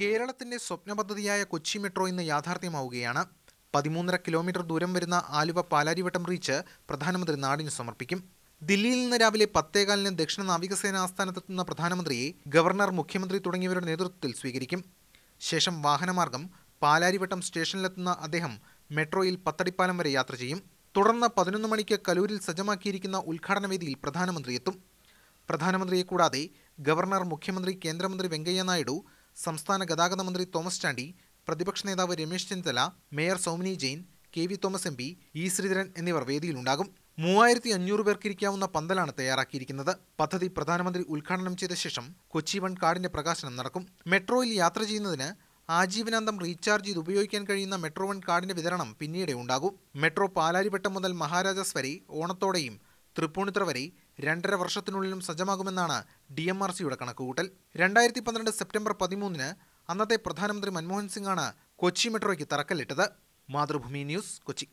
കേരളത്തിന്റെ സ്വപ്ന പദ്ധതിയായ കൊച്ചി മെട്രോ ഇന്ന് യാഥാർത്ഥ്യമാവുകയാണ്. 13.5 കിലോമീറ്റർ ദൂരം വരുന്ന ആലുവ പാലാരിവട്ടം റീച്ച് പ്രധാനമന്ത്രി നാടിന് സമർപ്പിക്കും. ദില്ലിയിൽ നിന്ന് രാവിലെ 10:15 ദക്ഷിണ നാവികസേന ആസ്ഥാനത്തെത്തുന്ന പ്രധാനമന്ത്രിയെ ഗവർണർ, മുഖ്യമന്ത്രി തുടങ്ങിയവരുടെ നേതൃത്വത്തിൽ സ്വീകരിക്കും. ശേഷം വാഹനമാർഗം പാലാരിവട്ടം സ്റ്റേഷനിലെത്തുന്ന അദ്ദേഹം മെട്രോയിൽ പത്തടിപ്പാലം വരെ യാത്ര ചെയ്യും. തുടർന്ന് 11 മണിക്ക് കലൂരിൽ സജ്ജമാക്കിയിരിക്കുന്ന ഉദ്ഘാടന വേദിയിൽ പ്രധാനമന്ത്രി എത്തും. പ്രധാനമന്ത്രിയെ കൂടാതെ ഗവർണർ, മുഖ്യമന്ത്രി, കേന്ദ്രമന്ത്രി വെങ്കയ്യ നായിഡു, സംസ്ഥാന ഗതാഗത മന്ത്രി തോമസ് ചാണ്ടി, പ്രതിപക്ഷ നേതാവ് Ramesh Chennithala, mayor Soumini Jain, KV Thomas MP, E Sreedharan എന്നിവർ വേദിയിലുണ്ടാകും. 3500 പേർക്കിരിക്കാവുന്ന പന്തലാണ് തയ്യാറാക്കിയിരിക്കുന്നത്. പദ്ധതി പ്രധാനമന്ത്രി ഉദ്ഘാടനം ചെയ്ത ശേഷം കൊച്ചി 1 കാർഡിന്റെ പ്രകാശനം നടക്കും. മെട്രോയിൽ യാത്ര ചെയ്യുന്നതിന് ആജീവനാന്തം റീചാർജ് ചെയ്ത് ഉപയോഗിക്കാൻ കഴിയുന്ന മെട്രോ 1 കാർഡിന്റെ വിതരണം പിന്നീടേ ഉണ്ടാകൂ. മെട്രോ പാലാരിവട്ടം മുതൽ മഹാരാജാസ് വരെ ഓണത്തോടെയും തൃപ്പൂണിത്തുറ വരെ 2.5 വർഷത്തിനുള്ളിലും സജ്ജമാകുമെന്നാണ് DMRCയുടെ കണക്കുകൂട്ടൽ. 2012 സെപ്റ്റംബർ 13-ന് അന്നത്തെ പ്രധാനമന്ത്രി മൻമോഹൻ സിംഗാണ് കൊച്ചി മെട്രോയ്ക്ക് തറക്കല്ലിട്ടത്. മാതൃഭൂമി ന്യൂസ്, കൊച്ചി.